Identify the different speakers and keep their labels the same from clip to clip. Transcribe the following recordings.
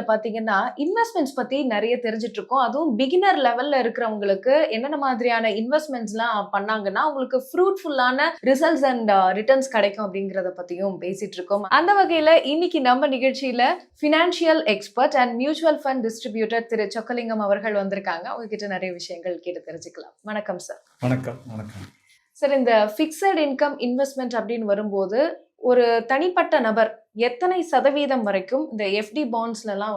Speaker 1: பாத்தீங்கன்னா இன்வெஸ்ட்மெண்ட்ஸ் பத்தி நிறைய தெரிஞ்சிட்டு இருக்கோம். அதுவும் பிகினர் லெவல்ல இருக்கிறவங்களுக்கு என்னென்ன மாதிரியான இன்வெஸ்ட்மெண்ட்ஸ்லாம் பண்ணாங்கன்னா உங்களுக்கு ஃப்ரூட்ஃபுல்லான ரிசல்ட்ஸ் அண்ட் ரிட்டர்ன்ஸ் கிடைக்கும் அப்படிங்கறத பத்தியும் பேசிட்டு இருக்கோம். அந்த வகையில இன்னைக்கு நம்ம நிகழ்ச்சியில financial expert and mutual fund distributor Thiru Chockalingam அவர்கள் வந்திருக்காங்க. அவங்க கிட்ட நிறைய விஷயங்கள் கேட்டு தெரிஞ்சுக்கலாம். வணக்கம் சார்.
Speaker 2: வணக்கம். வணக்கம்
Speaker 1: சார். இந்த ஃபிக்ஸட் இன்கம் இன்வெஸ்ட்மெண்ட் அப்படின்னு வரும்போது ஒரு தனிப்பட்ட நபர் எத்தனை சதவீதம் வரைக்கும் இந்த எஃப்டி பாண்ட்ஸ்லாம்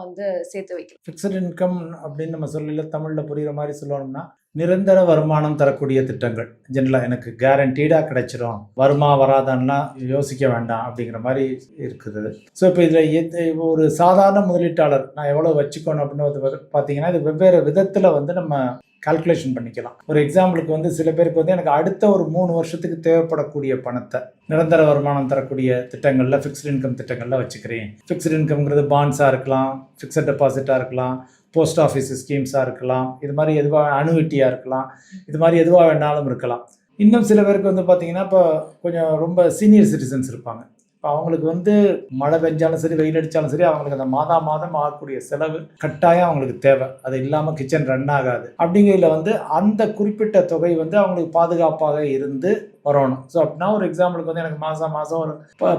Speaker 1: சேர்த்து வைக்கலாம்?
Speaker 2: ஃபிக்ஸட் இன்கம் அப்படின்னு நம்ம சொல்லல, தமிழில் புரிகிற மாதிரி சொல்லணும்னா நிரந்தர வருமானம் தரக்கூடிய திட்டங்கள். ஜென்ரலாக எனக்கு கேரண்டீடாக கிடைச்சிரும், வருமா வராதான்னா யோசிக்க வேண்டாம் அப்படிங்கிற மாதிரி இருக்குது. ஸோ இப்போ இதில் ஒரு சாதாரண முதலீட்டாளர் நான் எவ்வளோ வச்சுக்கணும் அப்படின்னு பார்த்தீங்கன்னா இது வெவ்வேறு விதத்தில் நம்ம கால்குலேஷன் பண்ணிக்கலாம். ஒரு எக்ஸாம்பிளுக்கு சில பேருக்கு எனக்கு அடுத்த ஒரு 3 வருஷத்துக்கு தேவைப்படக்கூடிய பணத்தை நிரந்தர வருமானம் தரக்கூடிய திட்டங்களில் ஃபிக்ஸ்டு இன்கம் திட்டங்களில் வச்சுக்கிறேன். ஃபிக்ஸ்டு இன்கம்ங்கிறது பாண்ட்ஸாக இருக்கலாம், ஃபிக்ஸட் டெபாசிட்டாக இருக்கலாம், போஸ்ட் ஆஃபீஸ் ஸ்கீம்ஸாக இருக்கலாம், இது மாதிரி எதுவாக அனுவிட்டியாக இருக்கலாம், இது மாதிரி எதுவாக வேணாலும் இருக்கலாம். இன்னும் சில பேருக்கு பார்த்தீங்கன்னா இப்போ கொஞ்சம் ரொம்ப சீனியர் சிட்டிசன்ஸ் இருப்பாங்க. இப்போ அவங்களுக்கு மழை பெஞ்சாலும் சரி வெயில் அடித்தாலும் சரி அவங்களுக்கு அந்த மாதம் ஆகக்கூடிய செலவு கட்டாயம் அவங்களுக்கு தேவை. அது இல்லாமல் கிச்சன் ரன் ஆகாது. அப்படிங்கிறதுல அந்த குறிப்பிட்ட தொகை அவங்களுக்கு பாதுகாப்பாக இருந்து வரணும். ஸோ அப்படின்னா ஒரு எக்ஸாம்பிளுக்கு எனக்கு மாதம் ஒரு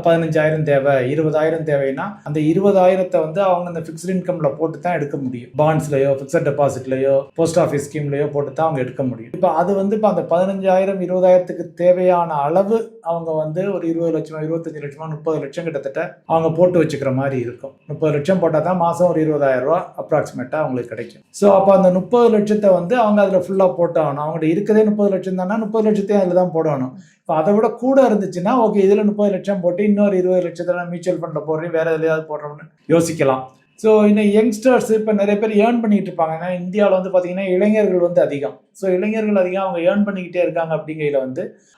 Speaker 2: 15,000 தேவை, 20,000 தேவைன்னா அந்த 20,000 அவங்க இந்த ஃபிக்ஸ்டு இன்கம்ல போட்டு தான் எடுக்க முடியும். பாண்ட்ஸ்லையோ ஃபிக்ஸட் டெபாசிட்லையோ போஸ்ட் ஆஃபீஸ் ஸ்கீம்லையோ போட்டு தான் அவங்க எடுக்க முடியும். இப்போ அது இப்போ அந்த 15,000 20,000க்கு தேவையான அளவு அவங்க ஒரு 20 லட்சம் 25 லட்சமா 30 லட்சம் கிட்டத்தட்ட அவங்க போட்டு வச்சுக்கிற மாதிரி இருக்கும். 30 லட்சம் போட்டால் தான் மாதம் ஒரு 20,000 ரூபா அப்ராக்சிமேட்டாக அவங்களுக்கு கிடைக்கும். ஸோ அப்போ அந்த 30 லட்சத்தை அவங்க அதில் ஃபுல்லாக போட்டாகணும். அவங்கள்ட்ட இருக்கதே 30 லட்சம் தானே, 30 லட்சத்தையும் அதில் தான் போடணும். இப்போ அதை விட கூட இருந்துச்சுன்னா ஓகே, இதில் 30 லட்சம் போட்டு இன்னொரு 20 லட்சத்தில் மியூச்சுவல் ஃபண்டில் போடுறேன், வேறு எதுலையாவது போடுறோம்னு யோசிக்கலாம். ஸோ இன்னும் யங்ஸ்டர்ஸ் இப்போ நிறைய பேர் ஏர்ன் பண்ணிக்கிட்டு இருப்பாங்க. ஏன்னா இந்தியாவில் பார்த்தீங்கன்னா இளைஞர்கள் அதிகம். ஸோ இளைஞர்கள் அதிகம் அவங்க ஏர்ன் பண்ணிக்கிட்டே இருக்காங்க. அப்படிங்கையில்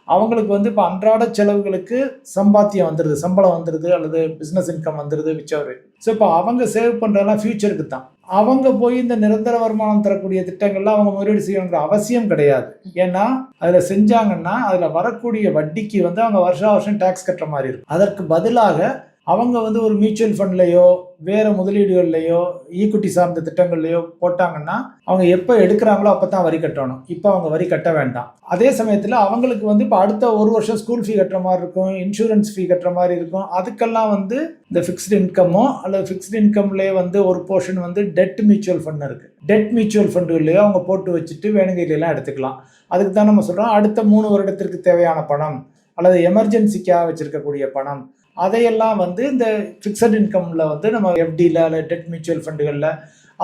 Speaker 2: அவங்களுக்கு இப்போ அன்றாட செலவுகளுக்கு சம்பாத்தியம் வந்துடுது, சம்பளம் வந்துடுது, அல்லது பிஸ்னஸ் இன்கம் வந்துடுது, விச்சவர். ஸோ இப்போ அவங்க சேவ் பண்ணுறதெல்லாம் ஃபியூச்சருக்கு தான். அவங்க போய் இந்த நிரந்தர வருமானம் தரக்கூடிய திட்டங்கள்லாம் அவங்க முதலீடு செய்யணுங்கிற அவசியம் கிடையாது. ஏன்னா அதில் செஞ்சாங்கன்னா அதில் வரக்கூடிய வட்டிக்கு அவங்க வருஷம் டேக்ஸ் கட்டுற மாதிரி இருக்கும். அதற்கு பதிலாக அவங்க ஒரு மியூச்சுவல் ஃபண்ட்லையோ வேறு முதலீடுகள்லையோ ஈக்விட்டி சார்ந்த திட்டங்கள்லையோ போட்டாங்கன்னா அவங்க எப்போ எடுக்கிறாங்களோ அப்போ தான் வரி கட்டணும். இப்போ அவங்க வரி கட்ட வேண்டாம். அதே சமயத்தில் அவங்களுக்கு இப்போ அடுத்த ஒரு வருஷம் ஸ்கூல் ஃபீ கட்டுற மாதிரி இருக்கும், இன்சூரன்ஸ் ஃபீ கட்டுற மாதிரி இருக்கும். அதுக்கெல்லாம் இந்த ஃபிக்ஸ்டு இன்கமோ அல்லது ஃபிக்ஸ்டு இன்கம்லேயே ஒரு போர்ஷன் டெட் மியூச்சுவல் ஃபண்ட் இருக்குது. டெட் மியூச்சுவல் ஃபண்டுகள்லையோ அவங்க போட்டு வச்சுட்டு வேணுங்கையிலாம் எடுத்துக்கலாம். அதுக்கு தான் நம்ம சொல்கிறோம் அடுத்த 3 வருடத்திற்கு தேவையான பணம் அல்லது எமர்ஜென்சிக்காக வச்சுருக்கக்கூடிய பணம் அதையெல்லாம் இந்த ஃபிக்ஸட் இன்கமில் நம்ம எஃப்டியில் அல்ல டெட் மியூச்சுவல் ஃபண்டுகளில்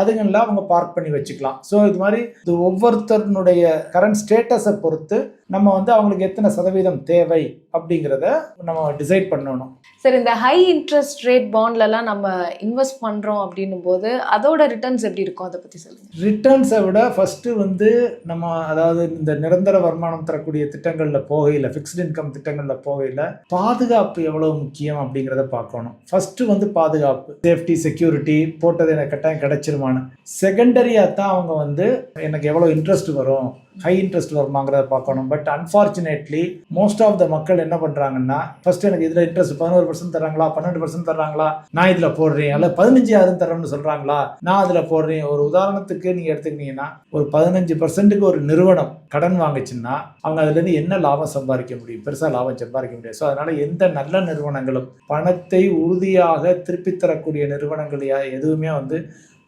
Speaker 2: அதுங்கெல்லாம் அவங்க பார்க் பண்ணி வச்சுக்கலாம். ஸோ இது மாதிரி இது ஒவ்வொருத்தருடைய கரண்ட் ஸ்டேட்டஸை பொறுத்து நம்ம அவங்களுக்கு எத்தனை சதவீதம் தேவை அப்படிங்கிறத நம்ம டிசைட் பண்ணணும்.
Speaker 1: சார், இந்த ஹை இன்ட்ரெஸ்ட் ரேட் பாண்ட்லலாம் நம்ம இன்வெஸ்ட் பண்ணுறோம் அப்படின்னும் போது அதோட ரிட்டர்ன்ஸ் எப்படி இருக்கும், அதை பற்றி சொல்லுங்கள்.
Speaker 2: ரிட்டர்ன்ஸை விட ஃபஸ்ட்டு நம்ம அதாவது இந்த நிரந்தர வருமானம் தரக்கூடிய திட்டங்களில் போகையில், ஃபிக்ஸ்டு இன்கம் திட்டங்களில் போகையில் பாதுகாப்பு எவ்வளோ முக்கியம் அப்படிங்கிறத பார்க்கணும். ஃபஸ்ட்டு பாதுகாப்பு, சேஃப்டி, செக்யூரிட்டி போட்டது எனக்கு கட்டாயம் கிடைச்சிருமான்னு. செகண்டரியாக தான் அவங்க எனக்கு எவ்வளோ இன்ட்ரெஸ்ட் வரும், ஹை இன்ட்ரெஸ்ட் வருமாங்கிறத பார்க்கணும். But unfortunately most of the மக்கள் என்ன பண்ணுறாங்கன்னா ஃபர்ஸ்ட் எனக்கு இதில் இன்ட்ரெஸ்ட் 11% தர்றாங்களா, 12% தர்றாங்களா, நான் இதில் போடுறேன், அல்ல 15,000 தரேன்னு சொல்கிறாங்களா, நான் அதில் போடுறேன். ஒரு உதாரணத்துக்கு நீங்கள் எடுத்துக்கிட்டீங்கன்னா ஒரு 15%க்கு ஒரு நிறுவனம் கடன் வாங்குச்சுன்னா அவங்க அதுலேருந்து என்ன லாபம் சம்பாதிக்க முடியும்? பெருசாக லாபம் சம்பாதிக்க முடியாது. ஸோ அதனால் எந்த நல்ல நிறுவனங்களும் பணத்தை உறுதியாக திருப்பி தரக்கூடிய நிறுவனங்கள் எதுவுமே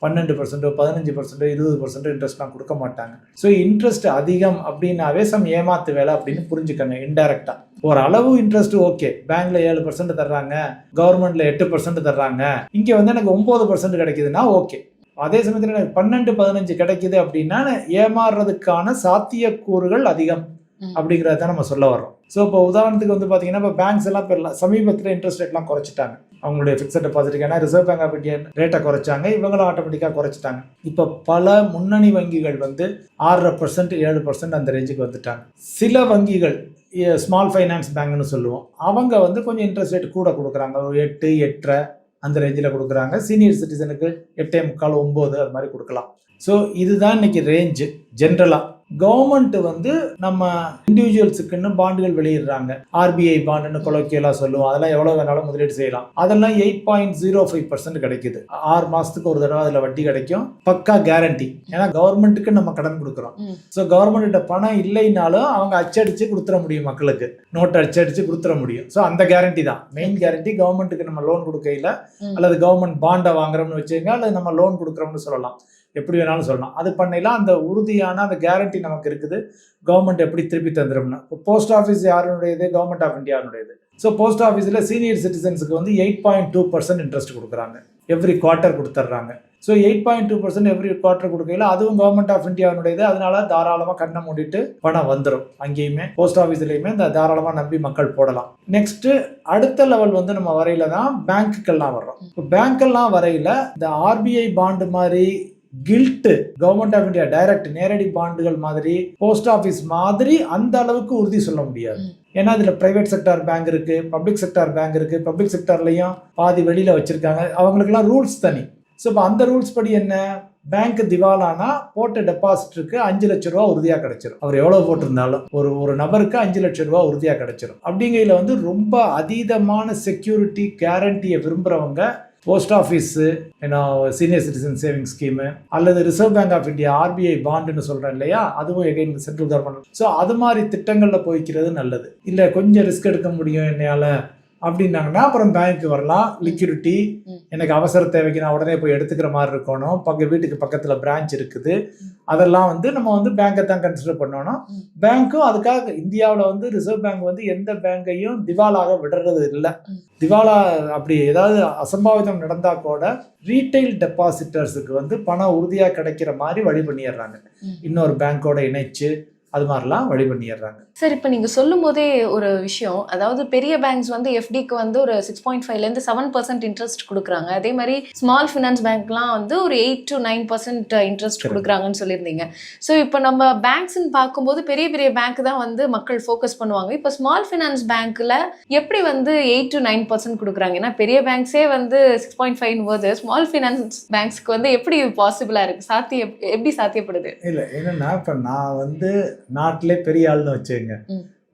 Speaker 2: 12%, 15%, 20% இன்ட்ரெஸ்ட்லாம் கொடுக்க மாட்டாங்க. ஸோ இன்ட்ரெஸ்ட் அதிகம் அப்படின்னாவே ஏமாத்து வேலை அப்படின்னு புரிஞ்சுக்கங்க. இன்டைரக்டாக ஒரு அளவு இன்ட்ரெஸ்ட் ஓகே, பேங்க்ல 7% தர்றாங்க, கவர்மெண்ட்ல 8% தர்றாங்க, இங்கே எனக்கு 9% கிடைக்குதுன்னா ஓகே. அதே சமயத்தில் எனக்கு 12, 15 கிடைக்குது அப்படின்னா ஏமாறுறதுக்கான சாத்தியக்கூறுகள் அதிகம் அப்படிங்கிறத தான் நம்ம சொல்ல வர்றோம். ஸோ இப்போ உதாரணத்துக்கு பார்த்தீங்கன்னா இப்போ பேங்க்ஸ் எல்லாம் இப்போ சமீபத்தில் இன்ட்ரெஸ்ட் ரேட்லாம் குறைச்சிட்டாங்க. அவங்களுடைய ஃபிக்ஸட் டெபாசிட்டுக்கு, ஏன்னா ரிசர்வ் பேங்க் ஆஃப் இந்தியா ரேட்டை குறைச்சாங்க, இவங்களும் ஆட்டோமேட்டிக்காக குறைச்சிட்டாங்க. இப்போ பல முன்னணி வங்கிகள் 6%, 7% அந்த ரேஞ்சுக்கு வந்துட்டாங்க. சில வங்கிகள் ஸ்மால் ஃபைனான்ஸ் பேங்க்னு சொல்லுவோம், அவங்க கொஞ்சம் இன்ட்ரெஸ்ட் ரேட் கூட கொடுக்குறாங்க, ஒரு 8, 8.5 அந்த ரேஞ்சில் கொடுக்குறாங்க. சீனியர் சிட்டிசனுக்கு 8.25, 9 அது மாதிரி கொடுக்கலாம். ஸோ இதுதான் இன்னைக்கு ரேஞ்சு ஜென்ரலாக. கவர்மெண்ட் வந்து நம்ம இண்டிவிஜுவல்ஸுக்குன்னு பாண்டுகள் வெளியிடுறாங்க. ஆர்பிஐ பாண்டுன்னு கொலோக்கியலா சொல்லுவோம். அதெல்லாம் எவ்வளவு வேணாலும் முதலீடு செய்யலாம். அதெல்லாம் 8.05% கிடைக்குது. 6 மாசத்துக்கு ஒரு தடவை அதுல வட்டி கிடைக்கும். பக்கா கேரண்டி. ஏன்னா கவர்மெண்ட்டுக்கு நம்ம கடன் கொடுக்குறோம். ஸோ கவர்மெண்ட் பணம் இல்லைனாலும் அவங்க அச்சடிச்சு கொடுத்துட முடியும், மக்களுக்கு நோட் அச்சடிச்சு கொடுத்துட முடியும். ஸோ அந்த கேரண்டி தான் மெயின் கேரண்டி. கவர்மெண்ட்டுக்கு நம்ம லோன் கொடுக்கையில அல்லது கவர்மெண்ட் பாண்டை வாங்குறோம்னு வச்சுங்க, அல்லது நம்ம லோன் கொடுக்குறோம்னு சொல்லலாம், எப்படி வேணாலும் சொல்லலாம். அது பண்ணலாம். அந்த உறுதியான அந்த கேரண்டி நமக்கு இருக்குது. கவர்மெண்ட் எப்படி திருப்பி தந்துடும்னா, இப்போ போஸ்ட் ஆஃபீஸ் யாருடையது? கவர்மெண்ட் ஆஃப் இந்தியாவுடையது. ஸோ போஸ்ட் ஆஃபீஸில் சீனியர் சிட்டிசன்ஸுக்கு வந்து 8.2% இன்ட்ரெஸ்ட் கொடுக்குறாங்க. எவ்ரி குவார்ட்டர் கொடுத்துட்றாங்க. ஸோ 8.2% எவ்ரி குவார்ட்டர் கொடுக்கையில் அதுவும் கவர்மெண்ட் ஆஃப் இந்தியாவுடையது. அதனால தாராளமாக கண்ணை மூடிட்டு பணம் வந்துடும். அங்கேயுமே போஸ்ட் ஆஃபீஸ்லையுமே இந்த தாராளமாக நம்பி மக்கள் போடலாம். நெக்ஸ்ட் அடுத்த லெவல் வந்து நம்ம வரையில தான் பேங்க்குக்கெல்லாம் வர்றோம். இப்போ பேங்க்கெல்லாம் வரையில இந்த ஆர்பிஐ பாண்டு மாதிரி gilt government of India direct நேரடி பாண்டுகள் மாதிரி போஸ்ட் ஆஃபீஸ் மாதிரி அந்த அளவுக்கு உறுதி சொல்ல முடியாது. ஏன்னா இதுல பிரைவேட் செக்டார் பேங்க் இருக்கு, பப்ளிக் செக்டார் பேங்க் இருக்கு. பப்ளிக் செக்டார்லயும் பாதி வெளியில வச்சிருக்காங்க. அவங்களுக்குலாம் ரூல்ஸ் தனி. ஸோ இப்போ அந்த ரூல்ஸ் படி என்ன, பேங்க் திவாலானா போட்ட டெபாசிட்டருக்கு 5 லட்ச ரூபா உறுதியாக கிடைச்சிடும். அவர் எவ்வளவு போட்டிருந்தாலும் ஒரு நபருக்கு 5 லட்ச ரூபா உறுதியாக கிடைச்சிடும். அப்படிங்கையில் வந்து ரொம்ப அதீதமான செக்யூரிட்டி கேரண்டியை விரும்புகிறவங்க போஸ்ட் ஆஃபீஸு, ஏன்னா சீனியர் சிட்டிசன் சேவிங் ஸ்கீமு அல்லது reserve bank of India RBI பாண்டுன்னு சொல்கிறேன் இல்லையா, அதுவும் எகைன் சென்ட்ரல் கவர்மெண்ட். ஸோ அது மாதிரி திட்டங்களில் போய்க்கிறது நல்லது. இல்லை கொஞ்சம் ரிஸ்க் எடுக்க முடியும் என்னையால் அப்படின்னாங்கன்னா அப்புறம் பேங்க்கு வரலாம். லிக்விடிட்டி, எனக்கு அவசர தேவைக்கு நான் உடனே போய் எடுத்துக்கிற மாதிரி இருக்கணும். வீட்டுக்கு பக்கத்தில் பிரான்ச் இருக்குது. அதெல்லாம் வந்து நம்ம வந்து பேங்கை தான் கன்சிடர் பண்ணணும். பேங்க்கும் அதுக்காக இந்தியாவில் வந்து ரிசர்வ் பேங்க் வந்து எந்த பேங்கையும் திவாலாக விடுறது இல்லை. திவாலா அப்படி ஏதாவது அசம்பாவிதம் நடந்தா கூட ரீட்டைல் டெபாசிட்டர்ஸுக்கு வந்து பணம் உறுதியாக கிடைக்கிற மாதிரி வழி பண்ணிடுறாங்க. இன்னொரு பேங்கோட இணைச்சு அது மாதிரிலாம் வழி பண்ணிடுறாங்க.
Speaker 1: சார், இப்போ நீங்கள் சொல்லும் போதே ஒரு விஷயம், அதாவது பெரிய பேங்க்ஸ் வந்து எஃப்டிக்கு வந்து ஒரு 6.5லேருந்து 7% இன்ட்ரெஸ்ட் கொடுக்குறாங்க. அதே மாதிரி ஸ்மால் ஃபினான்ஸ் பேங்க்லாம் வந்து ஒரு 8 to 9% இன்ட்ரெஸ்ட் கொடுக்குறாங்கன்னு சொல்லியிருந்தீங்க. ஸோ இப்போ நம்ம பேங்க்ஸ்ன்னு பார்க்கும்போது பெரிய பெரிய பேங்க் தான் வந்து மக்கள் ஃபோக்கஸ் பண்ணுவாங்க. இப்போ ஸ்மால் ஃபினான்ஸ் பேங்க்கில் எப்படி வந்து 8 to 9% கொடுக்குறாங்க? ஏன்னா பெரிய பேங்க்ஸே வந்து 6.5 போது ஸ்மால் ஃபினான்ஸ் பேங்க்ஸ்க்கு வந்து எப்படி பாசிபிளாக இருக்குது? எப்படி சாத்தியப்படுது?
Speaker 2: இல்லை, என்னன்னா இப்போ நான் வந்து நாட்டிலே பெரிய ஆள்னு வச்சுங்க.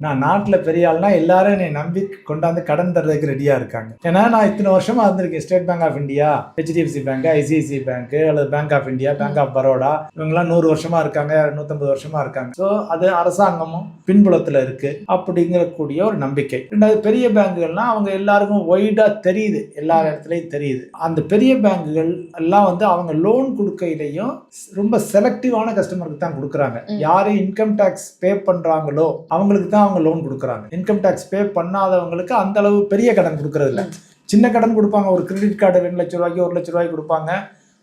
Speaker 2: நான் நாட்டில் பெரிய ஆள்னா எல்லாரும் என்னை நம்பி கொண்டாந்து கடன் தர்றதுக்கு ரெடியாக இருக்காங்க. ஏன்னா நான் இத்தனை வருஷமா இருந்திருக்கேன். State Bank of India, HDFC Bank, ICICI Bank அல்லது Bank of India, Bank of Baroda, இவங்கெல்லாம் 100 வருஷமா இருக்காங்க, 150 வருஷமா இருக்காங்க. ஸோ அது அரசாங்கமும் பின்புலத்தில் இருக்கு அப்படிங்கிற கூடிய ஒரு நம்பிக்கை. ரெண்டாவது, பெரிய பேங்குகள்லாம் அவங்க எல்லாருக்கும் ஒய்டா தெரியுது, எல்லா இடத்துலையும் தெரியுது. அந்த பெரிய பேங்குகள் எல்லாம் வந்து அவங்க லோன் கொடுக்கையிலையும் ரொம்ப செலக்டிவான கஸ்டமருக்கு தான் கொடுக்குறாங்க. யாரு இன்கம் டேக்ஸ் பே பண்றாங்களோ அவங்களுக்கு தான் லோன் கொடுக்குறாங்க. இன்கம் டேக்ஸ் பே பண்ணாதவங்களுக்கு அந்த அளவு பெரிய கடன் கொடுக்கறது இல்லை. சின்ன கடன் கொடுப்பாங்க. ஒரு கிரெடிட் கார்டு 2 லட்ச ரூபாய்க்கு 1 லட்ச ரூபாய்க்கு கொடுப்பாங்க.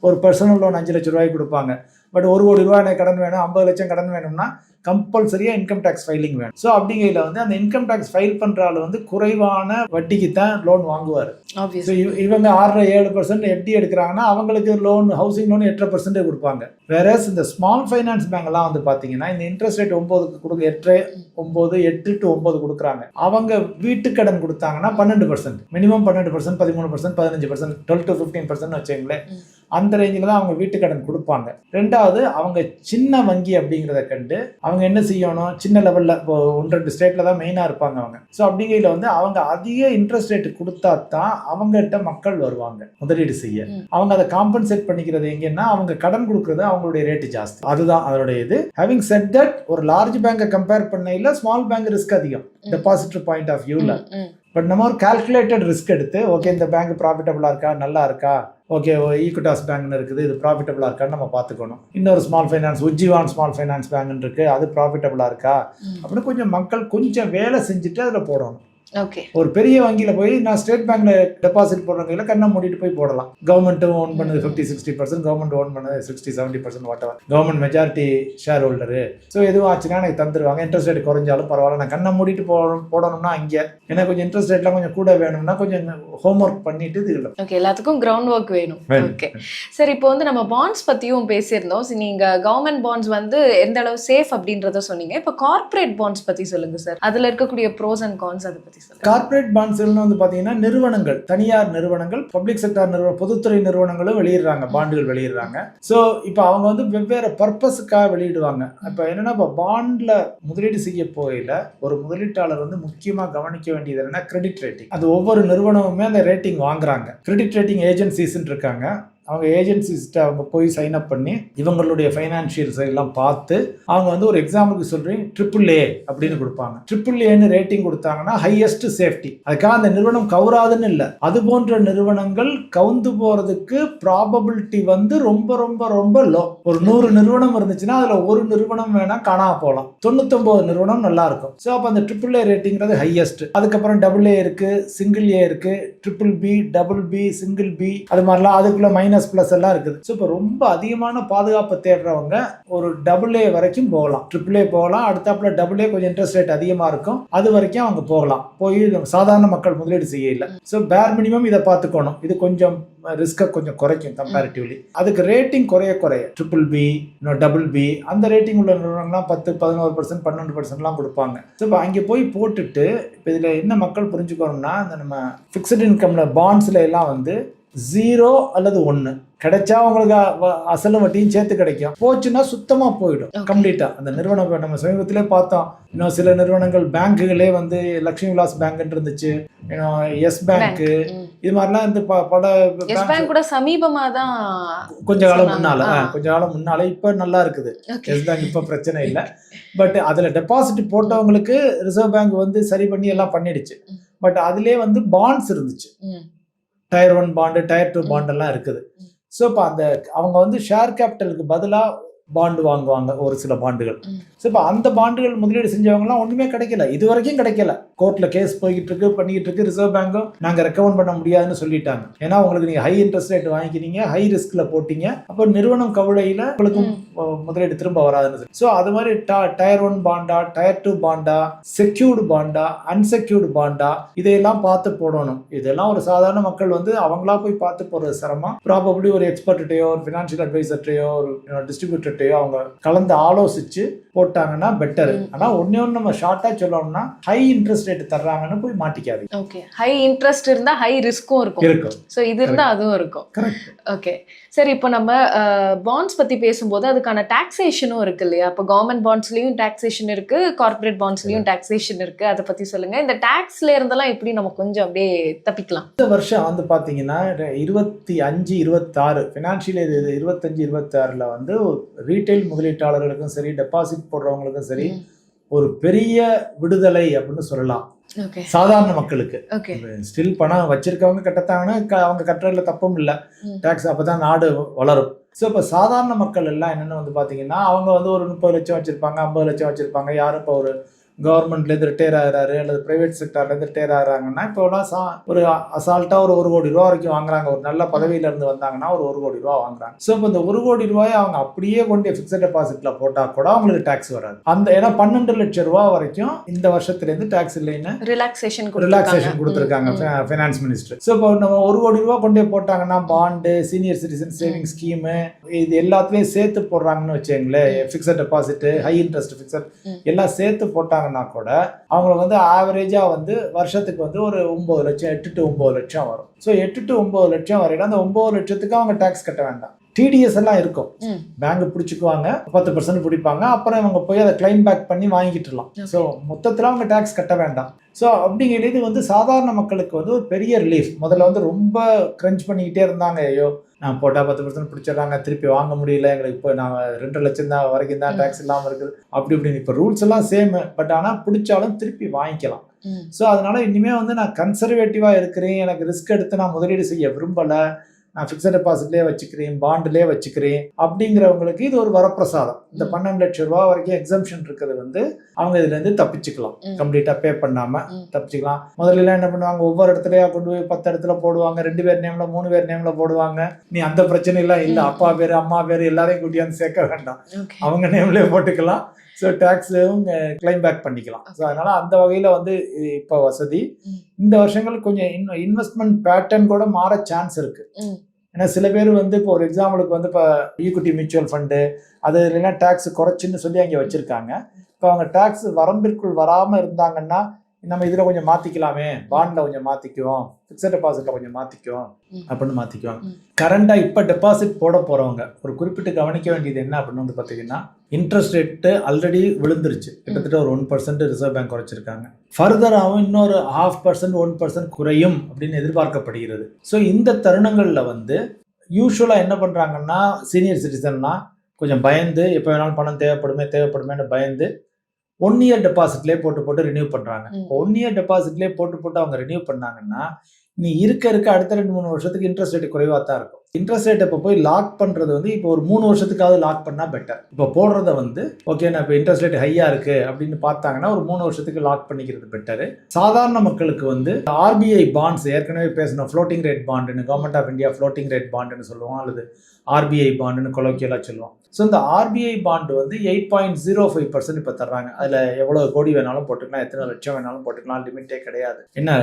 Speaker 2: ஒரு பர்சனல் லோன் 5 லட்ச ரூபாய்க்கு கொடுப்பாங்க. பட் 1 கோடி ரூபாய் எனக்கு கடன் வேணும், 50 லட்சம் கடன் வேணும்னா கம்பல்சரியா இன்கம் டேக்ஸ் ஃபைலிங் வேணும். ஸோ அப்படிங்கையில் வந்து அந்த இன்கம் டேக்ஸ் ஃபைல் பண்ற ஆள் வந்து குறைவான வட்டிக்கு தான் லோன் வாங்குவார். இவங்க 6-7% எப்படி எடுக்கிறாங்கன்னா அவங்களுக்கு லோன், ஹவுசிங் லோன் 8% கொடுப்பாங்க. வேற இந்த ஸ்மால் ஃபைனான்ஸ் பேங்க் எல்லாம் வந்து பாத்தீங்கன்னா இந்த இன்ட்ரெஸ்ட் ரேட் 9 கொடுக்க 8 to 9 கொடுக்குறாங்க. அவங்க வீட்டு கடன் கொடுத்தாங்கன்னா 12%, மினிமம் 12%, 13%, 15%, 12 to 15% வச்சுங்களேன். அந்த ரேஞ்சில் தான் அவங்க வீட்டு கடன் கொடுப்பாங்க. ரெண்டாவது, அவங்க சின்ன வங்கி அப்படிங்கிறத கண்டு அவங்க என்ன செய்யணும், சின்ன லெவலில் இப்போ 1-2 ஸ்டேட்டில் தான் மெயினாக இருப்பாங்க அவங்க. ஸோ அப்படிங்கையில் வந்து அவங்க அதிக இன்ட்ரெஸ்ட் ரேட்டு கொடுத்தா தான் அவங்ககிட்ட மக்கள் வருவாங்க முதலீடு செய்ய. அவங்க அதை காம்பன்சேட் பண்ணிக்கிறது எங்கன்னா அவங்க கடன் கொடுக்கறது அவங்களுடைய ரேட்டு ஜாஸ்தி. அதுதான் அதனுடைய இது. ஹேவிங் செட் தட், ஒரு லார்ஜ் பேங்கை கம்பேர் பண்ணையில் ஸ்மால் பேங்க் ரிஸ்க் அதிகம் டெபாசிட்டர் பாயிண்ட் ஆஃப் வியூவில். பட் நம்ம ஒரு கால்குலேட்டட் ரிஸ்க் எடுத்து, ஓகே இந்த பேங்க் ப்ராஃபிட்டபுளாக இருக்கா, நல்லா இருக்கா, ஓகே ஈக்விட்டாஸ் பேங்க்னு இருக்குது, இது ப்ராஃபிட்டபுளாக இருக்கான்னு நம்ம பார்த்துக்கணும். இன்னொரு ஸ்மால் ஃபைனான்ஸ், உஜ்ஜீவான் ஸ்மால் ஃபைனான்ஸ் பேங்க்னு இருக்குது, அது ப்ராஃபிட்டபுளாக இருக்கா அப்படின்னு கொஞ்சம் மக்கள் கொஞ்சம் வேலை செஞ்சுட்டு அதில் போடணும். ஒரு பெரிய வங்கியில் போய் நான் ஸ்டேட் பேங்க்ல டெபாசிட் போடுறவங்கள கண்ணை மூடிட்டு போய் போடலாம். கவர்மெண்ட் ஓன் பண்ணது 50-60%, கவர்மெண்ட் ஓன் பண்ணது 60-70%, whatever government majority share holder. So எதுவும் ஆச்சுன்னா எனக்கு தந்துருவாங்க. இன்ட்ரெஸ்ட் ரேட் குறைஞ்சாலும் பரவாயில்ல, நான் கண்ணை மூடிட்டு போடணும்னா அங்கே எனக்கு கொஞ்சம் இன்ட்ரெஸ்ட் ரேட்லாம் கொஞ்சம் கூட வேணும்னா கொஞ்சம் ஹோம் ஒர்க் பண்ணிட்டு இது இல்லை.
Speaker 1: ஓகே, எல்லாத்துக்கும் கிரவுண்ட் ஒர்க் வேணும். ஓகே சார், இப்போ வந்து நம்ம பாண்ட்ஸ் பற்றியும் பேசியிருந்தோம். நீங்கள் கவர்மெண்ட் பாண்ட்ஸ் வந்து எந்த அளவு சேஃப் அப்படின்றத சொன்னீங்க. இப்போ கார்பரேட் பாண்ட்ஸ் பற்றி சொல்லுங்கள் சார். அதில் இருக்கக்கூடிய ப்ரோஸ் அண்ட் கான்ஸ் அதை பற்றி பத்தி சொல்லுங்க.
Speaker 2: கார்ப்பரேட் பாண்ட்ஸ்ன்னு வந்து பாத்தீங்கன்னா நிறுவனங்கள், தனியார் நிறுவனங்கள், பப்ளிக் செக்டார் நிறுவனம், பொதுத்துறை நிறுவனங்களும் வெளியிடுறாங்க, பாண்டுகள் வெளியிடுறாங்க. ஸோ இப்போ அவங்க வந்து வெவ்வேறு பர்பஸுக்காக வெளியிடுவாங்க. இப்போ என்னன்னா, இப்போ பாண்ட்ல முதலீடு செய்ய போகையில் ஒரு முதலீட்டாளர் வந்து முக்கியமாக கவனிக்க வேண்டியது என்னன்னா கிரெடிட் ரேட்டிங். அது ஒவ்வொரு நிறுவனமுமே அந்த ரேட்டிங் வாங்குறாங்க. கிரெடிட் ரேட்டிங் ஏஜென்சிஸ்ன்னு இருக்காங்க. அவங்க ஏஜென்சிஸ்ட்ட அவங்க போய் சைன் அப் பண்ணி இவங்களுடைய ஃபைனான்ஷியல்ஸ் எல்லாம் பார்த்து அவங்க வந்து ஒரு எக்ஸாம்பிளுக்கு சொல்றேன் AAA அப்படின்னு கொடுப்பாங்க. AAAன்னு ரேட்டிங் கொடுத்தாங்கன்னா ஹையஸ்ட் சேஃப்டி. அதுக்காக அந்த நிறுவனம் கவுராதுன்னு இல்லை, அது போன்ற நிறுவனங்கள் கவுந்து போறதுக்கு ப்ராபபிலிட்டி வந்து ரொம்ப ரொம்ப ரொம்ப லோ. ஒரு 100 நிறுவனம் இருந்துச்சுன்னா அதுல ஒரு நிறுவனம் வேணா காணாம போகலாம், 99 நிறுவனம் நல்லா இருக்கும். ஸோ அப்போ அந்த AAA ரேட்டிங்கிறது ஹையஸ்ட். அதுக்கப்புறம் AA இருக்கு, சிங்கிள் A இருக்கு, BBB, BB, சிங்கிள் B, அது மாதிரிலாம் அதுக்குள்ள மைனஸ் பிளஸ் எல்லாம் இருக்குது. ஸோ இப்போ ரொம்ப அதிகமான பாதுகாப்பு தேடுறவங்க ஒரு AA வரைக்கும் போகலாம், AAA போகலாம். அடுத்தாப்புல AA கொஞ்சம் இன்ட்ரெஸ்ட் ரேட் அதிகமா இருக்கும், அது வரைக்கும் அவங்க போகலாம். போய் சாதாரண மக்கள் முதலீடு செய்யல. ஸோ பேர் மினிமம் இதை பார்த்துக்கணும். இது கொஞ்சம் ரிஸ்கை கொஞ்சம் குறைக்கும் கம்பேரிட்டிவ்லி. அதுக்கு ரேட்டிங் குறைய BBB, BB அந்த ரேட்டிங் உள்ள நிறுவனங்கள்லாம் 10, 11%, 12%லாம் கொடுப்பாங்க. ஸோ இப்போ அங்கே போய் போட்டுட்டு இப்போ இதில் என்ன மக்கள் புரிஞ்சுக்கணும்னா, இந்த நம்ம ஃபிக்ஸ்டு இன்கம்ல பாண்ட்ஸ்ல எல்லாம் வந்து 0 அல்லது 1 கிடைச்சா உங்களுக்கு அசலும் வட்டியும் சேர்த்து கிடைக்கும், போச்சுன்னா சுத்தமா போயிடும் கம்ப்ளீட்டா. அந்த நிறுவனம் நம்ம சமீபத்திலே பார்த்தோம், இன்னும் சில நிறுவனங்கள் பேங்குகளே வந்து லட்சுமி விலாஸ் பேங்க் இருந்துச்சு, எஸ் பேங்க், இது மாதிரிலாம் இந்த பல
Speaker 1: பேங்க் கூட சமீபமா தான்
Speaker 2: கொஞ்ச காலம் முன்னால இப்ப நல்லா இருக்குது. எஸ் பேங்க் இப்ப பிரச்சனை இல்லை. பட் அதுல டெபாசிட் போட்டவங்களுக்கு ரிசர்வ் பேங்க் வந்து சரி பண்ணி எல்லாம் பண்ணிடுச்சு. பட் அதுலயே வந்து பாண்ட்ஸ் இருந்துச்சு, டயர் 1 பாண்டு, டயர் 2 பாண்ட் எல்லாம் இருக்குது. ஸோ இப்போ அந்த அவங்க வந்து ஷேர் கேபிட்டலுக்கு பதிலாக பாண்டு வாங்குவாங்க ஒரு சில பாண்டுகள். ஸோ இப்போ அந்த பாண்டுகள் முதலீடு செஞ்சவங்கலாம் ஒன்றுமே கிடைக்கல, இது வரைக்கும் கிடைக்கல. கோர்ட்டில் கேஸ் போய்கிட்டு இருக்கு, பண்ணிக்கிட்டு இருக்கு. ரிசர்வ் பேங்க்கும் நாங்கள் ரெக்கமெண்ட் பண்ண முடியாதுன்னு சொல்லிட்டாங்க. ஏன்னா உங்களுக்கு நீங்கள் ஹை இன்ட்ரெஸ்ட் ரேட் வாங்கிக்கிறீங்க, ஹை ரிஸ்கில் போட்டீங்க, அப்போ நிறுவனம் கவலையில் உங்களுக்கும் முதலீடு திரும்ப வராதுன்னு. ஸோ அது மாதிரி டயர் 1 பாண்டா, டயர் 2 பாண்டா, செக்யூர்டு பாண்டா, அன்செக்யூர்டு பாண்டா, இதையெல்லாம் பார்த்து போடணும். இதெல்லாம் ஒரு சாதாரண மக்கள் வந்து அவங்களா போய் பார்த்து போடுறது சிரமம். ப்ராபபிளி ஒரு எக்ஸ்பர்ட்டையோ, ஒரு ஃபினான்ஷியல் அட்வைசர்ட்டையோ, ஒரு டிஸ்ட்ரிபியூட்டர்ட்டையோ அவங்க கலந்து ஆலோசிச்சு போட்டாங்கன்னா பெட்டர். ஆனா ஒண்ணு நம்ம ஷார்ட்டா சொல்லணும்னா ஹை இன்ட்ரெஸ்ட் ரேட் தர்றாங்கன்னு போய் மாட்டிக்காது.
Speaker 1: ஓகே, ஹை இன்ட்ரெஸ்ட் இருந்தா ஹை ரிஸ்க்கும் இருக்கும். சோ இது இருந்தா அதுவும் இருக்கும். ஓகே சரி, இப்போ நம்ம பாண்ட்ஸ் பத்தி பேசும்போது அதுக்கான டாக்ஸேஷனும் இருக்கு இல்லையா? இப்போ கவர்மெண்ட் பாண்ட்ஸ்லயும் டாக்ஸேஷன் இருக்கு, கார்ப்பரேட் பாண்ட்ஸ்லயும் டாக்ஸேஷன் இருக்கு. அதை பத்தி சொல்லுங்க. இந்த டாக்ஸ்ல இருந்தெல்லாம் எப்படி நம்ம கொஞ்சம் அப்படியே தப்பிக்கலாம்?
Speaker 2: இந்த வருஷம் வந்து பாத்தீங்கன்னா 25, 26 ஃபினான்ஷியல் இயர் 25, 26ல வந்து ரீட்டைல் முதலீட்டாளர்களுக்கும் சரி, டெபாசிட் போடுறவங்களுக்கும் சரி ஒரு பெரிய விடுதலை அப்படின்னு சொல்லலாம். சாதாரண மக்களுக்கு ஸ்டில் பணம் வச்சிருக்கவங்க கட்டத்தாங்கன்னா அவங்க கட்டுறதுல தப்பும் இல்லை, டாக்ஸ் அப்பதான் நாடு வளரும். ஸோ இப்போ சாதாரண மக்கள் எல்லாம் என்னென்னு வந்து பார்த்தீங்கன்னா, அவங்க வந்து ஒரு 30 லட்சம் வச்சுருப்பாங்க, 50 லட்சம் வச்சுருப்பாங்க. யாரும் இப்போ ஒரு கவர்மெண்ட்லேருந்து ரிட்டையர் ஆகிறாரு அல்லது ப்ரைவேட் செக்டார்லேருந்து ரிட்டையர் ஆகிறாங்கன்னா இப்போலாம் ஒரு அசால்ட்டாக ஒரு 1 கோடி ரூபா வரைக்கும் வாங்குறாங்க. ஒரு நல்ல பதவியிலேருந்து வந்தாங்கன்னா ஒரு 1 கோடி ரூபா வாங்குறாங்க. ஸோ இப்போ இந்த 1 கோடி ரூபாயை அவங்க அப்படியே கொண்டு ஃபிக்ஸட் டெபாசிட்டில் போட்டால் கூட அவங்களுக்கு டேக்ஸ் வராது. அந்த ஏன்னா 12 லட்சம் ரூபா வரைக்கும் இந்த வருஷத்துலேருந்து டேக்ஸ் இல்லைன்னு ரிலாக்ஸேஷன் கொடுத்துருக்காங்க ஃபைனான்ஸ் மினிஸ்டர். ஸோ இப்போ நம்ம 1 கோடி ரூபா கொண்டே போட்டாங்கன்னா bond, senior citizen saving scheme, இது எல்லாத்துலேயும் சேர்த்து போடுறாங்கன்னு வச்சுங்களேன். Fixed deposit, high interest fixed எல்லாம் சேர்த்து போட்டாங்க கூட அவங்களுக்கு வந்து ஆவரேஜா வந்து வருஷத்துக்கு வந்து ஒரு 9 லட்சம், 8 to 9 லட்சம் வரும். ஸோ 8 to 9 லட்சம் வரையில அந்த 9 லட்சத்துக்கு அவங்க டாக்ஸ் கட்ட வேண்டாம். TDS எல்லாம் இருக்கும், பேங்க் பிடிச்சிக்குவாங்க, 10% பிடிப்பாங்க, அப்புறம் அவங்க போய் அதை கிளைம் பேக் பண்ணி வாங்கிட்டுலாம். ஸோ மொத்தத்தில் அவங்க டாக்ஸ் கட்ட வேண்டாம். ஸோ அப்படிங்கிறது வந்து சாதாரண மக்களுக்கு வந்து ஒரு பெரிய ரிலீஃப். முதல்ல வந்து ரொம்ப கிரன்ச் பண்ணிக்கிட்டே இருந்தாங்க, ஐயோ நான் போட்டால் 10% பிடிச்சிடறாங்க, திருப்பி வாங்க முடியல, எங்களுக்கு இப்போ நாங்கள் 2 லட்சம் தான் வரைக்கும் தான் டேக்ஸ் இல்லாமல் இருக்குது அப்படி இப்படின்னு. இப்போ ரூல்ஸ் எல்லாம் சேம், பட் ஆனால் பிடிச்சாலும் திருப்பி வாங்கிக்கலாம். ஸோ அதனால இனிமேல் வந்து நான் கன்சர்வேட்டிவாக இருக்கிறேன், எனக்கு ரிஸ்க் எடுத்து நான் முதலீடு செய்ய விரும்பலை, நான் ஃபிக்ஸட் டெபாசிட்லேயே வச்சுக்கிறேன், பாண்டுலேயே வச்சுக்கிறேன் அப்படிங்கிறவங்களுக்கு இது ஒரு வரப்பிரசாதம். இந்த 12 லட்சம் ரூபா வரைக்கும் எக்ஸம்ஷன் இருக்கிறது வந்து அவங்க இதுலேருந்து தப்பிச்சுக்கலாம், கம்ப்ளீட்டாக பே பண்ணாமல் தப்பிச்சுக்கலாம். முதல்ல என்ன பண்ணுவாங்க, ஒவ்வொரு இடத்துலையா கொண்டு போய் 10 இடத்துல போடுவாங்க, 2 பேர் நேம்ல 3 பேர் நேம்ல போடுவாங்க. நீ அந்த பிரச்சனை எல்லாம் இல்லை, அப்பா பேர் அம்மா பேர் எல்லாரையும் கூட்டியாந்து சேர்க்க வேண்டாம், அவங்க நேம்லேயே போட்டுக்கலாம். ஸோ டேக்ஸும் கிளைம் பேக் பண்ணிக்கலாம். ஸோ அதனால அந்த வகையில் வந்து இப்போ வசதி. இந்த வருஷங்கள் கொஞ்சம் இன்னும் இன்வெஸ்ட்மெண்ட் பேட்டர்ன் கூட மாற சான்ஸ் இருக்கு. ஏன்னா சில பேர் வந்து இப்போ ஒரு எக்ஸாம்பிளுக்கு வந்து இப்போ ஈக்விட்டி மியூச்சுவல் ஃபண்டு அது இல்லைன்னா டேக்ஸ் குறைச்சின்னு சொல்லி அங்கே வச்சிருக்காங்க. இப்போ அவங்க டேக்ஸ் வரம்பிற்குள் வராமல் இருந்தாங்கன்னா நம்ம இதில் கொஞ்சம் மாற்றிக்கலாமே, பாண்டில் கொஞ்சம் மாற்றிக்குவோம், ஃபிக்ஸட் டெபாசிட்டில் கொஞ்சம் மாற்றிக்குவோம் அப்படின்னு மாற்றிக்குவாங்க. கரண்டாக இப்போ டெபாசிட் போட போகிறவங்க ஒரு குறிப்பிட்டு கவனிக்க வேண்டியது என்ன அப்படின்னு வந்து பார்த்தீங்கன்னா, இன்ட்ரெஸ்ட் ரேட்டு ஆல்ரெடி விழுந்துருச்சு. கிட்டத்தட்ட ஒரு 1% ரிசர்வ் பேங்க் குறைச்சிருக்காங்க. ஃபர்தராகவும் இன்னொரு 0.5% 1% குறையும் அப்படின்னு எதிர்பார்க்கப்படுகிறது. ஸோ இந்த தருணங்களில் வந்து யூஸ்வலாக என்ன பண்ணுறாங்கன்னா, சீனியர் சிட்டிசன்லாம் கொஞ்சம் பயந்து எப்போ வேணாலும் பணம் தேவைப்படுமேன்னு பயந்து 1 இயர் டெபாசிட்லேயே போட்டு ரினியூ பண்ணுறாங்க. இப்போ 1 இயர் டெபாசிட்லேயே போட்டு அவங்க ரினியூ பண்ணாங்கன்னா, நீ இருக்க அடுத்த 2-3 வருஷத்துக்கு இன்ட்ரெஸ்ட் ரேட் குறைவாக தான் இருக்கும். இன்ட்ரெஸ்ட் ரேட் இப்போ போய் லாக் பண்ணுறது வந்து இப்போ ஒரு 3 வருஷத்துக்காவது லாக் பண்ணால் பெட்டர். இப்போ போடுறத வந்து ஓகே நான் இப்போ இன்ட்ரெஸ்ட் ரேட் ஹையாக இருக்குது அப்படின்னு பார்த்தாங்கன்னா ஒரு 3 வருஷத்துக்கு லாக் பண்ணிக்கிறது பெட்டரு. சாதாரண மக்களுக்கு வந்து RBI பாண்ட்ஸ் ஏற்கனவே பேசணும், ஃப்ளோட்டிங் ரேட் பாண்டுன்னு, government of India floating rate பாண்டுன்னு சொல்லுவோம், அல்லது RBI பாண்டுன்னு கொலோக்கியலாக சொல்லுவோம். ஸோ இந்த RBI பாண்டு வந்து 8.05% இப்போ தர்றாங்க. அதில் எவ்வளோ கோடி வேணாலும் போட்டுக்கலாம், எத்தனை லட்சம் வேணாலும் போட்டுக்கலாம், லிமிட்டே கிடையாது. என்ன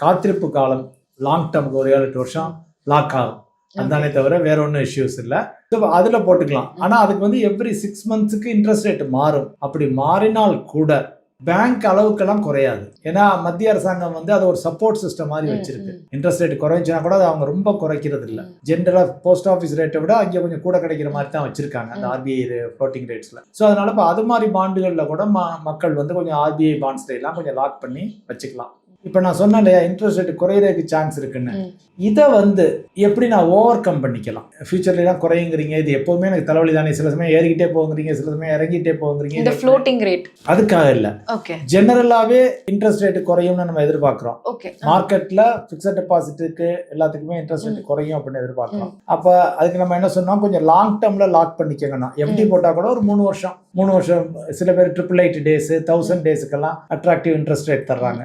Speaker 2: காத்திருப்பு காலம் லாங் டேர்முக்கு ஒரு 7-8 வருஷம் லாக் ஆகும், அதுதானே தவிர வேற ஒன்றும் இஷ்யூஸ் இல்லை. ஸோ அதில் போட்டுக்கலாம். ஆனால் அதுக்கு வந்து எவ்ரி 6 மந்த்ஸுக்கு இன்ட்ரெஸ்ட் ரேட் மாறும். அப்படி மாறினால் கூட பேங்க் அளவுக்கெல்லாம் குறையாது. ஏன்னா மத்திய அரசாங்கம் வந்து அதை ஒரு சப்போர்ட் சிஸ்டம் மாதிரி வச்சிருக்கு. இன்ட்ரெஸ்ட் ரேட் குறைஞ்சுன்னா கூட அது அவங்க ரொம்ப குறைக்கிறது இல்லை. ஜென்ரலாக போஸ்ட் ஆஃபீஸ் ரேட்டை விட அங்கே கொஞ்சம் கூட கிடைக்கிற மாதிரி தான் வச்சிருக்காங்க அந்த RBI ஃப்ளோட்டிங் ரேட்ஸில். ஸோ அதனால இப்போ அது மாதிரி பாண்டுகளில் கூட மக்கள் வந்து கொஞ்சம் RBI பாண்ட்ஸ் எல்லாம் கொஞ்சம் லாக் பண்ணி வச்சுக்கலாம். இப்போ நான் சொன்னேன் இல்லையா, இன்ட்ரெஸ்ட் ரேட் குறையிறதுக்கு சான்ஸ் இருக்குன்னு. இதை வந்து எப்படி நான் ஓவர் கம் பண்ணிக்கலாம்? ஃபியூச்சர்லாம் குறையுங்கிறீங்க, இது எப்பவுமே எனக்கு தலைவலி தானே, சில சமயம் ஏறிக்கிட்டே போகுங்கிறீங்க, சில சமயம் இறங்கிட்டே போகுங்கிறீங்க.
Speaker 1: இந்த ஃப்ளோட்டிங் ரேட் அதுக்காக
Speaker 2: இல்லை, ஜெனரலாகவே இன்ட்ரெஸ்ட் ரேட் குறையும்னு நம்ம எதிர்பார்க்குறோம். மார்க்கெட்டில் ஃபிக்ஸட் டெபாசிட்டுக்கு எல்லாத்துக்குமே இன்ட்ரெஸ்ட் ரேட் குறையும் அப்படின்னு எதிர்பார்க்குறோம். அப்போ அதுக்கு நம்ம என்ன சொன்னோம், கொஞ்சம் லாங் டேர்மில் லாக் பண்ணிக்கணும். FD போட்டால் கூட ஒரு 3 வருஷம் சில பேர் 888 டேஸ் 1000 டேஸுக்கெல்லாம் அட்ராக்டிவ் இன்ட்ரெஸ்ட் ரேட் தர்றாங்க.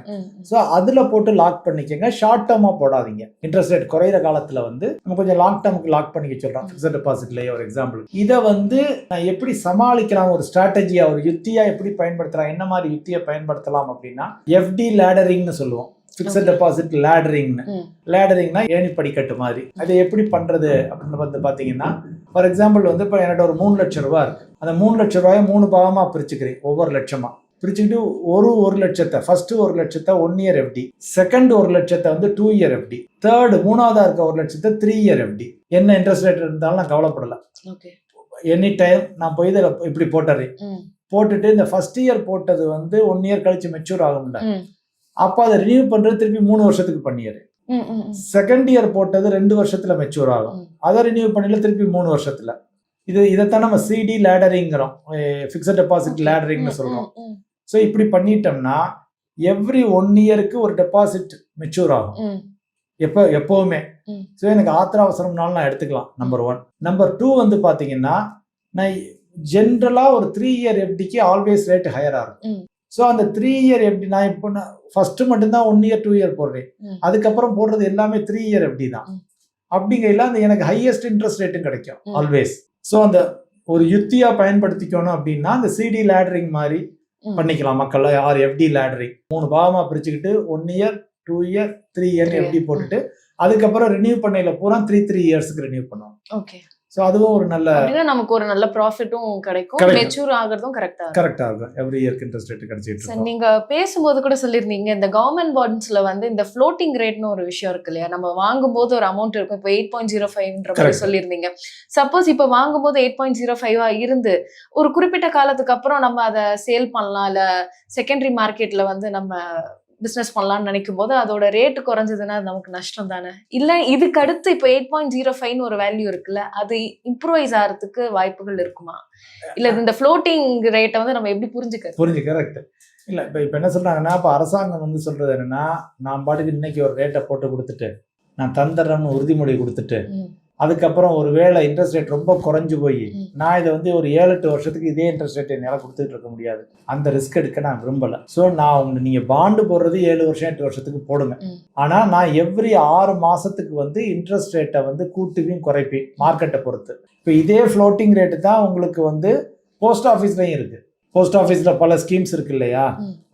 Speaker 2: ஸோ அதில் போட்டு லாக் பண்ணிக்கங்க, ஷார்ட் டேர்மாக போடாதீங்க. இன்ட்ரெஸ்ட் ரேட் குறையிற காலத்தில் வந்து நம்ம கொஞ்சம் லாங் டேர்முக்கு லாக் பண்ணிக்க சொல்கிறோம். ஃபிக்ஸட் டெபாசிட்லேயே ஒரு எக்ஸாம்பிள். இதை வந்து நான் எப்படி சமாளிக்கலாம், ஒரு ஸ்ட்ராட்டஜியாக ஒரு யுத்தியாக எப்படி பயன்படுத்தலாம், என்ன மாதிரி யுத்தியை பயன்படுத்தலாம் அப்படின்னா, FD லேடரிங்னு சொல்லுவோம். ஃபிக்ஸட் டெபாசிட் லேடரிங்னா ஏணி படிக்கட்டு மாதிரி. அதை எப்படி பண்றது அப்படின்னு வந்து பாத்தீங்கன்னா, ஃபார் எக்ஸாம்பிள் வந்து இப்போ என்னோட ஒரு 3 லட்சம் ரூபாய் இருக்கு. அந்த 3 லட்சம் ரூபாயை 3 பாகமா பிரிச்சுக்கிறேன். ஒவ்வொரு லட்சமா பிரிச்சுக்கிட்டு ஒரு லட்சத்தை ஃபர்ஸ்ட் 1 லட்சத்தை 1 இயர் FD, செகண்ட் 1 லட்சத்தை வந்து 2 இயர் FD, தேர்ட் மூணாவதா இருக்க 1 லட்சத்தை 3 இயர் FD. என்ன இன்ட்ரெஸ்ட் ரேட் இருந்தாலும் நான் கவலைப்படல. எனி டைம் நான் போய் இதில் இப்படி போட்டுறேன். போட்டுட்டு இந்த ஃபர்ஸ்ட் இயர் போட்டது வந்து 1 இயர் கழிச்சு மெச்சூர் ஆகும்ல, அப்போ அதை ரினியூ பண்றது திருப்பி 3 வருஷத்துக்கு பண்ணிடு. செகண்ட் இயர் போட்டது 2 வருஷத்துல மெச்சூர் ஆகும், அதை ரினியூ பண்ணல திருப்பி 3 வருஷத்துல. இதைத்தான் நம்ம CD லேடரிங்கிறோம், ஃபிக்ஸட் டெபாசிட் லேடரிங்னு சொல்றோம். ஸோ இப்படி பண்ணிட்டோம்னா எவ்ரி 1 இயருக்கு ஒரு டெபாசிட் மெச்சூர் ஆகும் எப்பவுமே. ஸோ எனக்கு ஆத்திர அவசரம்னாலும் நான் எடுத்துக்கலாம். நம்பர் 1. நம்பர் 2 வந்து பாத்தீங்கன்னா, நான் ஜென்ரலா ஒரு 3 இயர் FDக்கு ஆல்வேஸ் ரேட் ஹையரா இருக்கும். ஸோ அந்த 3 இயர் FD நான் இப்போ ஃபர்ஸ்ட் மட்டும்தான் 1 இயர் 2 இயர் போடுறேன், அதுக்கப்புறம் போடுறது எல்லாமே 3 இயர் FD தான். அப்படிங்கல அந்த எனக்கு ஹையஸ்ட் இன்ட்ரெஸ்ட் ரேட்டும் கிடைக்கும் ஆல்வேஸ். ஸோ அந்த ஒரு யுத்தியா பயன்படுத்திக்கணும் அப்படின்னா அந்த CD லேடரிங் மாதிரி பண்ணிக்கலாம் மக்கள். ஆர் FD லேடரிங் 3 பாகமா பிரிச்சுக்கிட்டு 1 இயர் 2 இயர் 3 இயர் FD போட்டுட்டு அதுக்கப்புறம் ரினியூ பண்ணையில பூரா 3 இயர்ஸ்க்கு ரினியூ பண்ணுவோம். ஸோ அதுவும் ஒரு நல்ல
Speaker 1: நமக்கு ஒரு நல்ல ப்ராஃபிட்டும் கிடைக்கும், மெச்சூர் ஆகிறதும் கரெக்டா இருக்கும். எவ்ரி இயர்க்கு இன்ட்ரெஸ்ட் ரேட் கிடைச்சிட்டு. நீங்க பேசும்போது கூட சொல்லியிருந்தீங்க, இந்த கவர்மெண்ட் பாண்ட்ஸ்ல வந்து இந்த ஃப்ளோட்டிங் ரேட்னு ஒரு விஷயம் இருக்கு இல்லையா, நம்ம வாங்கும்போது ஒரு அமௌண்ட் இருக்கும். இப்போ 8.05ன்ற மாதிரி சொல்லியிருந்தீங்க. சப்போஸ் இப்போ வாங்கும்போது 8.05 இருந்து ஒரு குறிப்பிட்ட காலத்துக்கு அப்புறம் நம்ம அதை சேல் பண்ணலாம், இல்ல செகண்டரி மார்க்கெட்ல வந்து நம்ம பிசினஸ் பண்ணலாம்னு நினைக்கும் போது அதோட ரேட்டு குறைஞ்சதுன்னா நமக்கு நஷ்டம் தானே? இல்ல இதுக்கு அடுத்து இப்போ 8.05 ஒரு வேல்யூ இருக்குல்ல, அது இம்ப்ரூவைஸ் ஆகிறதுக்கு வாய்ப்புகள் இருக்குமா? இல்ல இந்த ஃப்ளோட்டிங் ரேட்டை வந்து நம்ம எப்படி புரிஞ்சுக்க கரெக்ட்
Speaker 2: இல்ல. இப்ப என்ன சொல்றாங்கன்னா, இப்ப அரசாங்கம் வந்து சொல்றது என்னன்னா, நான் பாட்டுக்கு இன்னைக்கு ஒரு ரேட்டை போட்டு கொடுத்துட்டு நான் தந்துடுறேன்னு உறுதிமொழி கொடுத்துட்டு அதுக்கப்புறம் ஒரு வேளை இன்ட்ரெஸ்ட் ரேட் ரொம்ப குறைஞ்சு போய் நான் இதை வந்து ஒரு 7-8 வருஷத்துக்கு இதே இன்ட்ரெஸ்ட் ரேட் என்னால் கொடுத்துட்டு இருக்க முடியாது, அந்த ரிஸ்க் எடுக்க நான் விரும்பலை. ஸோ நான் நீங்க பாண்டு போடுறது 7 வருஷம் 8 வருஷத்துக்கு போடுங்க, ஆனால் நான் எவ்ரி 6 மாசத்துக்கு வந்து இன்ட்ரெஸ்ட் ரேட்டை வந்து கூட்டுவையும் குறைப்பேன் மார்க்கெட்டை பொறுத்து. இப்போ இதே ஃப்ளோட்டிங் ரேட்டு தான் உங்களுக்கு வந்து போஸ்ட் ஆஃபீஸ்லையும் இருக்கு. போஸ்ட் ஆஃபீஸில் பல ஸ்கீம்ஸ் இருக்கு இல்லையா,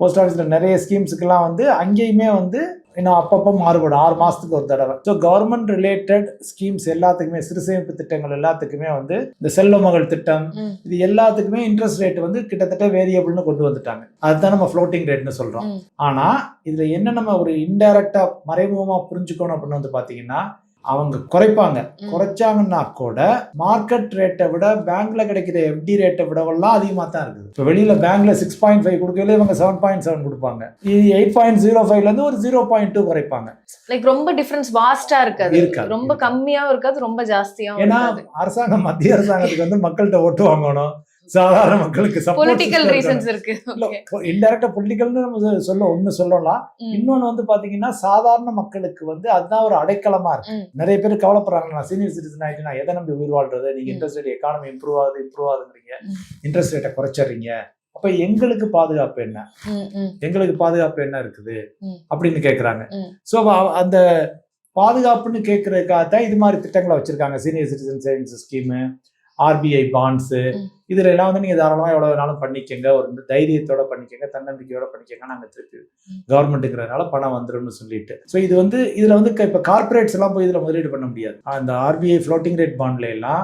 Speaker 2: போஸ்ட் ஆஃபீஸில் நிறைய ஸ்கீம்ஸுக்கெல்லாம் வந்து அங்கேயுமே வந்து இன்னும் அப்பப்போ மாறுபடும் 6 மாசத்துக்கு ஒரு தடவை. ஸோ கவர்மெண்ட் ரிலேட்டட் ஸ்கீம்ஸ் எல்லாத்துக்குமே, சிறு சேமிப்பு திட்டங்கள் எல்லாத்துக்குமே வந்து இந்த செல்வ மகள் திட்டம் இது எல்லாத்துக்குமே இன்ட்ரெஸ்ட் ரேட் வந்து கிட்டத்தட்ட வேரியபிள்னு கொண்டு வந்துட்டாங்க. அதுதான் நம்ம ஃப்ளோட்டிங் ரேட்னு சொல்றோம். ஆனா இதுல என்ன நம்ம ஒரு இன்டைரக்டா மறைமுகமா புரிஞ்சுக்கணும் அப்படின்னு வந்து பாத்தீங்கன்னா, அவங்க குறைப்பாங்க. குறைச்சாங்கன்னா கூட மார்க்கெட் ரேட்டை விட பேங்க்ல கிடைக்கிற எஃப்டி ரேட்டை விடவெல்லாம் அதிகமாக தான் இருக்குது. இப்போ வெளியில பேங்க்ல 6.5 கொடுக்கல, இவங்க 7.7 கொடுப்பாங்க. இது 8.05ல இருந்து ஒரு 0.2 குறைப்பாங்க.
Speaker 1: லைக் ரொம்ப டிஃபரன்ஸ் வாஸ்டா இருக்காது, ரொம்ப கம்மியாவும் இருக்காது, ரொம்ப ஜாஸ்தியாவும். ஏன்னா
Speaker 2: அரசாங்கம், மத்திய அரசாங்கத்துக்கு வந்து மக்கள்கிட்ட ஓட்டு வாங்கணும், சாதாரண மக்களுக்கு
Speaker 1: பொலிட்டிக்கல் ரீசன்ஸ் இருக்கு.
Speaker 2: இன்டைரக்டா பொலிட்டிக்கல்னு நம்ம ஒண்ணு சொல்லலாம். இன்னொன்னு வந்து பாத்தீங்கன்னா சாதாரண மக்களுக்கு வந்து அதுதான் ஒரு அடைக்கலமா இருக்கு. நிறைய பேர் கவலைப்படுறாங்க, நான் சீனியர் சிட்டிசன் ஆயிட்டு நான் எதை நம்பி உயிர் வாழ்றது, நீங்க இன்ட்ரெஸ்ட் ரேட் எக்கானமி இம்ப்ரூவ் ஆகுதுங்கிறீங்க, இன்ட்ரெஸ்ட் ரேட்டை குறைச்சிடுறீங்க, அப்ப எங்களுக்கு பாதுகாப்பு என்ன, எங்களுக்கு பாதுகாப்பு என்ன இருக்குது அப்படின்னு கேக்குறாங்க. சோ அந்த பாதுகாப்புன்னு கேட்கறதுக்காகத்தான் இது மாதிரி திட்டங்களை வச்சிருக்காங்க. Senior citizen savings scheme, RBI bonds, இதுல எல்லாம் வந்து நீங்க தாராளமா எவ்வளவு வேணாலும் பண்ணிக்கங்க, ஒரு தைரியத்தோட பண்ணிக்கங்க, தன்னம்பிக்கையோட பண்ணிக்கங்க, நாங்க திருப்பி கவர்மெண்ட்டுங்கிறதுனால பணம் வந்துரும்னு சொல்லிட்டு. ஸோ இது வந்து இதுல வந்து இப்ப கார்பரேட்ஸ் எல்லாம் போய் இதுல முதலீடு பண்ண முடியாது. அந்த ஆர்பிஐ ஃப்ளோட்டிங் ரேட் பாண்ட்ல எல்லாம்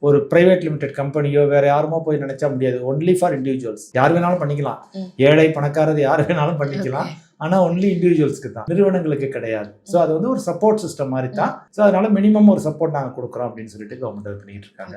Speaker 2: ஒரு பிரைவேட் லிமிடெட் கம்பெனியோ வேற யாருமோ போய் நினைச்சா முடியாது. ஒன்லி ஃபார் இண்டிவிஜுவல்ஸ், யார் வேணாலும் பண்ணிக்கலாம். ஏழை பணக்காரது யார் வேணாலும் பண்ணிக்கலாம். ஆனா ஒன்லி இண்டிவிஜுவல்ஸ்க்கு தான், நிறுவனங்களுக்கு கிடையாது. ஸோ அது வந்து ஒரு சப்போர்ட் சிஸ்டம் மாதிரி தான். ஸோ அதனால மினிமம் ஒரு சப்போர்ட் நாங்கள் கொடுக்குறோம் அப்படின்னு சொல்லிட்டு கவர்மெண்ட் பண்ணிட்டு இருக்காங்க.